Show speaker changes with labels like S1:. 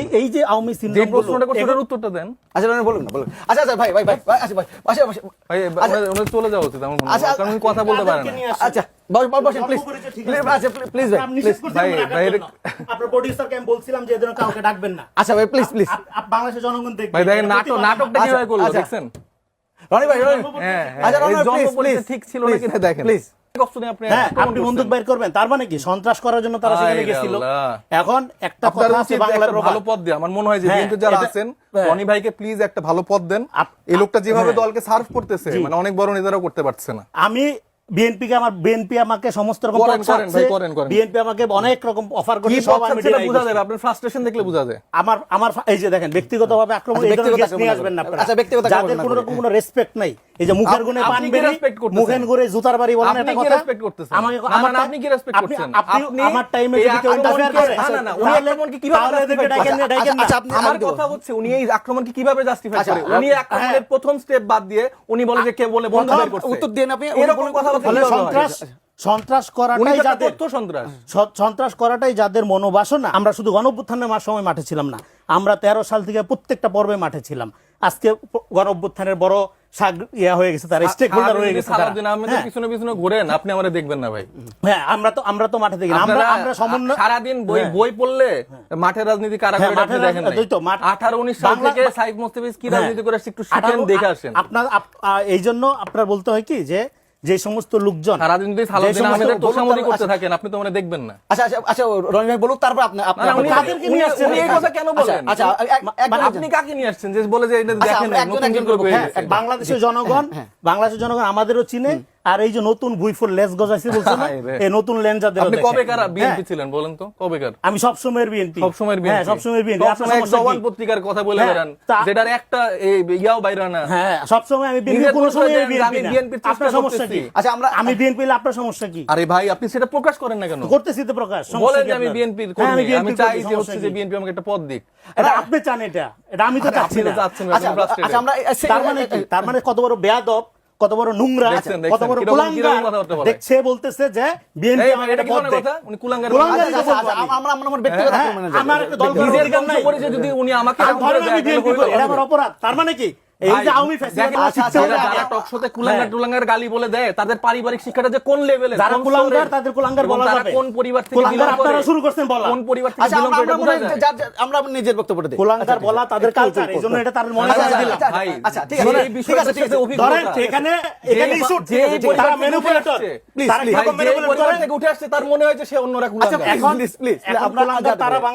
S1: এই যে আওয়ামী
S2: যে
S1: সিনড্রোম
S2: প্রশ্নটা করছে ওটার উত্তরটা দেন।
S3: আচ্ছা বলুন না বলুন। আচ্ছা ভাই আচ্ছা ভাই
S2: ভাই ওনার চলে যাওয়া উচিত আমার মনে হয়, কারণ উনি কথা বলতে পারেন না।
S3: আচ্ছা বসেন প্লিজ আচ্ছা প্লিজ ভাই
S1: আপনার প্রোডিউসারকে আমি বলছিলাম যে এদের কাউকে ডাকবেন না।
S3: আচ্ছা ভাই প্লিজ
S1: বাংলাদেশের জনগণ দেখবে
S2: ভাই দেখেন নাটকটা কিভাবে করলো
S3: আচ্ছা।
S2: দেখছেন?
S3: রনি ভাই
S2: হ্যাঁ
S3: আচ্ছা
S2: এই
S3: রনি
S2: জন্ম
S3: প্লিজ
S2: পরিচয় ঠিক ছিল না কিনা দেখেন
S3: প্লিজ
S2: অপশনে আপনি
S1: হ্যাঁ আপনি বন্দুক বের করবেন, তার মানে কি সন্ত্রাস করার জন্য তারা সেখানে গেছিল। এখন একটা
S2: আপনার
S1: কথা আছে
S2: উচিত
S1: বাংলার
S2: একটা ভালো পদ দেয়া। আমার মনে হয় যে
S1: হ্যাঁ,
S2: বিএনপি যারা
S1: এটা-
S2: আছেন
S1: হ্যাঁ।
S2: রনি ভাইকে প্লিজ একটা ভালো পদ দেন। এই লোকটা যেভাবে
S1: হ্যাঁ।
S2: দলকে সার্ভ করতেছে মানে অনেক বড় নেতারাও করতে পারছে না।
S1: আমি বিএনপি আমাকে সমস্ত রকম
S2: করেন,
S1: পদ
S2: করেন ভাই,
S1: চাচ্ছে,
S2: করেন।
S1: বিএনপি আমাকে অনেক রকম অফার
S2: কি
S1: করছে, সব
S2: পদ
S1: আমি
S2: সেটা
S1: deny
S2: বোঝা
S1: করছি।
S2: যাবে, আপনার ফ্রাস্ট্রেশন দেখলে বোঝা যায়।
S1: আমার এই যে দেখেন ব্যক্তিগতভাবে আক্রমণ,
S3: আচ্ছা,
S1: এই ধরনের
S3: ব্যক্তিগত
S1: guest নিয়ে
S3: আক্রমণ
S1: আসবেন না
S3: করবেন।
S1: আপনারা।
S3: আচ্ছা, ব্যক্তিগত
S1: যাদের
S3: আক্রমণ
S1: কোনো
S3: করবেন।
S1: রকম কোনো রেসপেক্ট নাই, এই যে মুখের গুণে
S2: আপনি
S1: পান
S2: কি
S1: বেরি,
S2: respect করতেছেন?
S1: মুখের গুণে জুতার বাড়ি বলেন
S2: আপনি
S1: একটা
S2: কি
S1: কথা।
S2: রেসপেক্ট করতেছেন?
S1: আমাকে
S2: না,
S1: আমার
S2: না, আপনি কি রেসপেক্ট করছেন?
S1: আপনি আমার টাইমে যদি কেউ ইন্টারফেয়ার করে,
S2: না, উনি আক্রমণকে কিভাবে
S1: তাহলে এদেরকে
S2: justify
S1: ডাকেন না,
S2: করেন?
S1: ডাকেন না।
S3: আচ্ছা, আপনি
S2: আমার
S3: আমি দেবো।
S2: কথা হচ্ছে উনি এই আক্রমণকে কিভাবে জাস্টিফাই
S3: আচ্ছা,
S2: করে? উনি আক্রমণের প্রথম স্টেপ বাদ দিয়ে উনি বলে যে কে বলে বন্ধ বের করছে।
S3: উত্তর দেন আপনি।
S2: এরকম কথা বলতে
S1: ফলে
S2: কিভাবে হয়?
S1: সন্ত্রাস
S2: উনি
S1: করাটাই
S2: তো একটা
S1: যাদের
S2: তথ্য সন্ত্রাস।
S1: সন্ত্রাস করাটাই যাদের মনোবাসনা। আমরা শুধু গণঅভ্যুত্থানের সময় মাঠে ছিলাম না, আমরা 13 সাল থেকে প্রত্যেকটা পর্বে মাঠে ছিলাম। আজকে গণঅভ্যুত্থানের বড় হয়ে গেছে, তারা স্টেক হোল্ডার হয়ে গেছে তারা।
S2: সারাদিন আহমেদের পিছনে পিছনে ঘুরেন, আপনি আমারে দেখবেন না ভাই।
S1: হ্যাঁ আমরা তো মাঠে দেখি না। আমরা সমন্বয়
S2: সারাদিন বই পড়লে মাঠের রাজনীতি কারা করে আপনি দেখেন নাই। 18-19 সাল থেকে সাইফ মুস্তাফিজ কি রাজনীতি করে একটু শিখেন, দেখে আসেন।
S1: এই জন্য আপনার বলতে হয় কি যে সমস্ত লোকজন
S2: সারাদিন যদি সালাউদ্দিন আহমেদের তোষামোদি করতে থাকেন, আপনি তো মানে দেখবেন না।
S3: আচ্ছা রনি ভাই বলুক, তারপর আপনি
S2: না, উনি
S1: কাদেরকে নিয়ে আসছেন?
S2: উনি এই কথা কেন বলেন?
S3: আচ্ছা
S2: আপনি কাকে নিয়ে আসছেন যে বলে যে এটা দেখেন নাই, নতুন
S3: একজন
S2: করে বই
S1: হ্যাঁ,
S2: দিয়েছে?
S1: বাংলাদেশের জনগণ আমাদেরও চিনে। আর এই যে নতুন ভুইফুল লেজ গজাইছে বলছে না, এই নতুন লেন যাদের
S2: আপনি কবেকার বিএনপি ছিলেন বলেন তো? কবেকার?
S1: আমি সবসময়ের বিএনপি,
S2: সবসময়ের বিএনপি।
S1: সবসময়ের বিএনপি।
S2: সবসময় এক জওয়ান পত্রিকার কথা বলে
S1: হ্যাঁ,
S2: বেড়ান, যেটার একটা ইয়াও বাইরা না।
S1: হ্যাঁ সবসময় আমি বিএনপি,
S2: নিজের
S1: কোনো সময়
S2: পরিচয় দেন যে
S1: বিএনপি
S2: আমি
S1: না।
S2: বিএনপির চেষ্টা
S1: আপনার সমস্যা কি?
S2: করতেছি।
S3: আচ্ছা
S1: আমি বিএনপি হলে আপনার সমস্যা কি?
S2: আরে ভাই, আপনি সেটা প্রকাশ করেন না কেন?
S1: করতেছি তো প্রকাশ। সমস্যা
S2: বলেন
S1: কি
S2: যে আমি
S1: আপনার?
S2: বিএনপির
S1: হ্যাঁ,
S2: কর্মী, আমি
S1: BNP
S2: চাই
S1: কর্মী,
S2: যে
S1: সমস্যা
S2: হচ্ছে যে
S1: কি?
S2: বিএনপি আমাকে একটা পদ দিক।
S1: এটা আপনি চান, এটা আমি তো চাচ্ছি
S2: আপনি তো
S1: না।
S2: চাচ্ছেন না,
S3: আচ্ছা
S2: আপনি frustrated।
S3: আচ্ছা আমরা
S1: তার মানে কি? তার মানে কত বড় বেয়াদব, কত বড় নোংরা,
S2: দেখছেন,
S1: কত বড়
S2: কিরকম
S1: কুলাঙ্গার
S2: কথাবার্তা বলে।
S1: দেখছে, বলতেছে যে বিএনপি
S2: এই
S1: আমাকে
S2: এটা
S1: একটা
S2: কি
S1: পদ
S2: ধরনের
S1: দেয়।
S2: কথা? উনি কুলাঙ্গার
S1: কুলাঙ্গার
S2: বলছেন।
S1: কথা বলবো আমি।
S3: আমরা ব্যক্তিগত
S1: হ্যাঁ,
S3: আক্রমণে যাবো।
S1: আমার একটা দল করার
S2: নিজের
S1: অধিকার
S2: বংশ
S1: নাই।
S2: পরিচয় যদি উনি আমাকে
S1: আর
S2: এরকম করে
S1: ধরেন আমি
S2: দেয়, তাহলে
S1: বিএনপি করি,
S2: হইলো
S1: এটা
S2: হবে।
S1: আমার অপরাধ। তার মানে কি? এই
S2: ভাই,
S1: যে আওয়ামী
S2: দেখেন,
S1: ফ্যাসিবাদ
S2: যারা টক শোতে কুলাঙ্গার টুলাঙ্গার গালি বলে দেয়, তাদের পারিবারিক শিক্ষাটা যে কোন লেভেলে,
S1: যারা কুলাঙ্গার তাদের কুলাঙ্গার বলা
S2: তারা
S1: যাবে।
S2: কোন পরিবার থেকে
S1: কুলাঙ্গার
S2: belong করে,
S1: আপনারা শুরু করছেন বলা।
S2: কোন পরিবার থেকে
S3: আচ্ছা
S2: belong করে, এটা বোঝা যায়।
S3: আমরা নিজের বক্তব্যটা দিই।
S1: কুলাঙ্গার বলা তাদের কালচার, এই জন্য এটা তাদের মনে
S3: আচ্ছা,
S1: করে
S3: আচ্ছা,
S1: দিলাম।
S3: আচ্ছা,
S2: ভাই,
S3: আচ্ছা, ঠিক
S2: যে
S3: আছে,
S2: এই বিষয়টার
S3: ঠিক আছে,
S2: সাথে
S1: ধরেন
S2: অভিজ্ঞতা,
S1: এখানে ইস্যু,
S2: যে এই পরিবার
S1: তারা
S2: থেকে
S1: ম্যানিপুলেটর,
S2: উঠে আসছে,
S1: তারা
S2: ভাই,
S1: কিরকম
S2: যে
S1: ম্যানিপুলেট
S2: পরিবার
S1: করে?
S2: থেকে উঠে আসছে তার মনে হয় যে সে অন্যরা
S3: আচ্ছা
S2: কুলাঙ্গার।
S3: প্লিজ
S1: এখন কুলাঙ্গার তারা বাংলা